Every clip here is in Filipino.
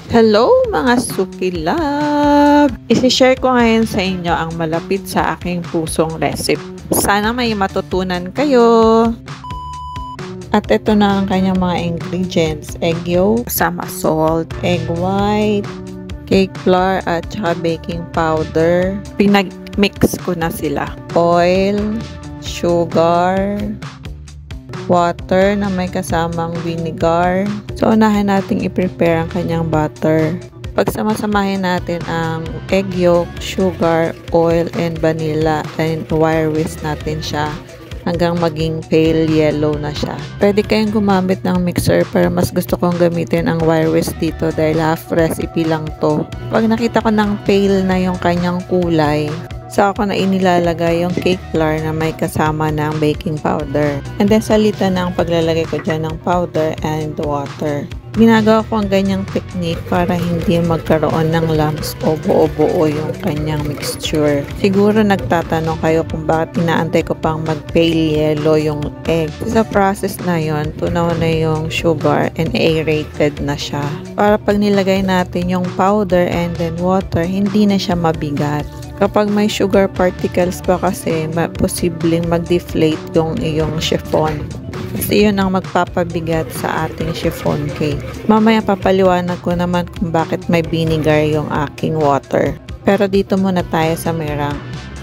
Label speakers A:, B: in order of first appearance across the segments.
A: Hello mga sukilab! Isi-share ko ngayon sa inyo ang malapit sa aking pusong recipe. Sana may matutunan kayo! At ito na ang kanyang mga ingredients. Egg yolk, kasama salt, egg white, cake flour, at saka baking powder. Pinag-mix ko na sila. Oil, sugar, water na may kasamang vinegar. So, unahin natin i-prepare ang kanyang butter. Pagsamasamahin natin ang egg yolk, sugar, oil, and vanilla, and wire whisk natin siya hanggang maging pale yellow na siya. Pwede kayong gumamit ng mixer, pero mas gusto kong gamitin ang wire whisk dito dahil half recipe lang to. Pag nakita ko ng pale na yung kanyang kulay, saka ko na inilalagay yung cake flour na may kasama ng baking powder. And then salitan na ang paglalagay ko dyan ng powder and water. Ginagawa ko ang ganyang technique para hindi magkaroon ng lumps o buo-buo yung kanyang mixture. Siguro nagtatanong kayo kung bakit inaantay ko pang mag-pale yellow yung egg. Sa process na yon, tunaw na yung sugar and aerated na siya. Para pag nilagay natin yung powder and then water, hindi na siya mabigat. Kapag may sugar particles pa kasi, posibleng mag-deflate yung iyong chiffon. Kasi yun ang magpapabigat sa ating chiffon cake. Mamaya papaliwanag ko naman kung bakit may vinegar yung aking water. Pero dito muna tayo sa meringue.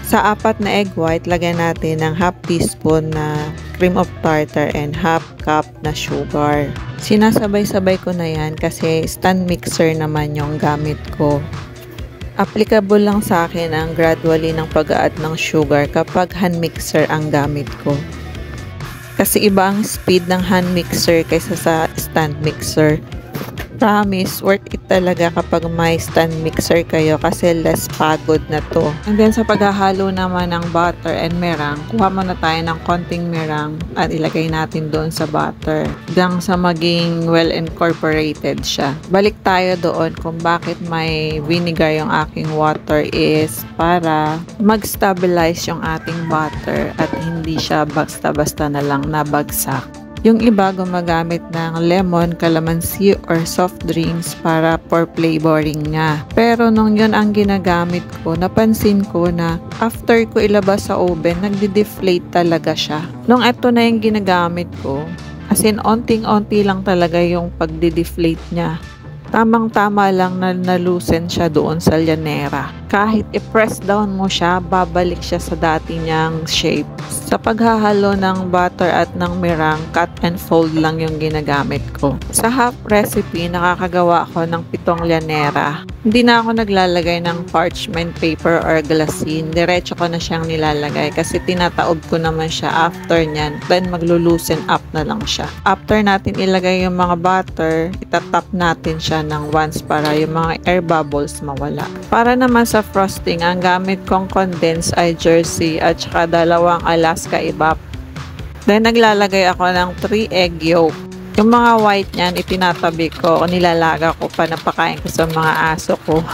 A: Sa 4 na egg white, lagyan natin ng half teaspoon na cream of tartar and half cup na sugar. Sinasabay-sabay ko na yan kasi stand mixer naman yung gamit ko. Applicable lang sa akin ang gradually ng pag-add ng sugar kapag hand mixer ang gamit ko. Kasi iba ang speed ng hand mixer kaysa sa stand mixer. Promise, worth it talaga kapag may stand mixer kayo kasi less pagod na to. And then sa paghahalo naman ng butter and meringue, kuha muna tayo ng konting meringue at ilagay natin doon sa butter hanggang sa maging well incorporated siya. Balik tayo doon kung bakit may vinegar yung aking water is para mag-stabilize yung ating butter at hindi siya basta-basta na lang nabagsak. Yung iba gumagamit ng lemon, calamansi, or soft drinks para for flavoring nga. Pero nung yun ang ginagamit ko, napansin ko na after ko ilabas sa oven, nagde-deflate talaga siya. Nung ito na yung ginagamit ko, as in onting-onti lang talaga yung pagde-deflate niya. Tamang-tama lang na na-loosen siya doon sa llanera. Kahit i-press down mo siya, babalik siya sa dati niyang shape. Sa paghahalo ng butter at ng meringue, cut and fold lang yung ginagamit ko. Sa half recipe, nakakagawa ako ng 7 llanera. Hindi na ako naglalagay ng parchment paper or glassine. Diretso ko na siyang nilalagay kasi tinataob ko naman siya after nyan. Then maglo-loosen up na lang siya. After natin ilagay yung mga butter, itatap natin siya ng once para yung mga air bubbles mawala. Para naman sa frosting, ang gamit kong condensed ay jersey at saka 2 Alaska evap. Then naglalagay ako ng 3 egg yolk. Yung mga white niyan, itinatabi ko o nilalaga ko pa, napakain ko sa mga aso ko.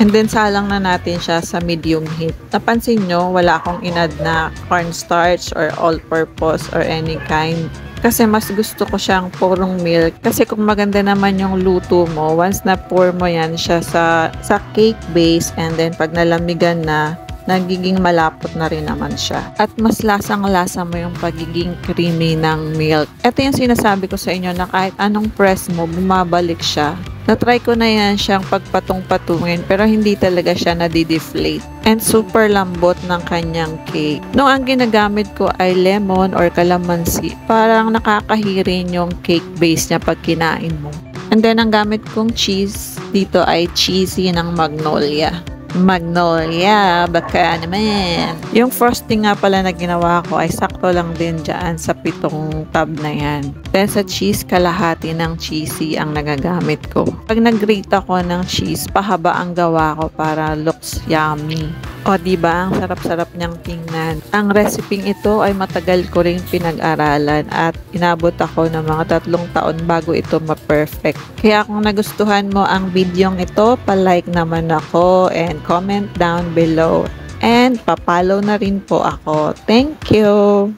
A: And then salang na natin siya sa medium heat. Napansin nyo, wala akong inad na cornstarch or all-purpose or any kind. Kasi mas gusto ko siyang purong milk. Kasi kung maganda naman yung luto mo, once na pour mo yan siya sa cake base and then pag nalamigan na, nagiging malapot na rin naman siya. At mas lasang-lasa mo yung pagiging creamy ng milk. Ito yung sinasabi ko sa inyo na kahit anong press mo, bumabalik siya. Na-try ko na yan siyang pagpatong-patungin pero hindi talaga siya nadi-deflate. And super lambot ng kanyang cake. Nung ang ginagamit ko ay lemon or calamansi, parang nakakahirin yung cake base niya pag kinain mo. And then ang gamit kong cheese dito ay cheesy ng Magnolia. Magnolia, baka naman. Yung frosting nga pala na ginawa ko ay sakto lang din dyan sa 7 tab na yan. Then sa cheese, kalahati ng cheesy ang nagagamit ko. Pag nag-grate ako ng cheese, pahaba ang gawa ko para looks yummy. O diba, ang sarap-sarap niyang tingnan. Ang recipe ito ay matagal ko rin pinag-aralan at inabot ako ng mga 3 taon bago ito ma-perfect. Kaya kung nagustuhan mo ang videong ito, pa-like naman ako and comment down below. And pa-follow na rin po ako. Thank you!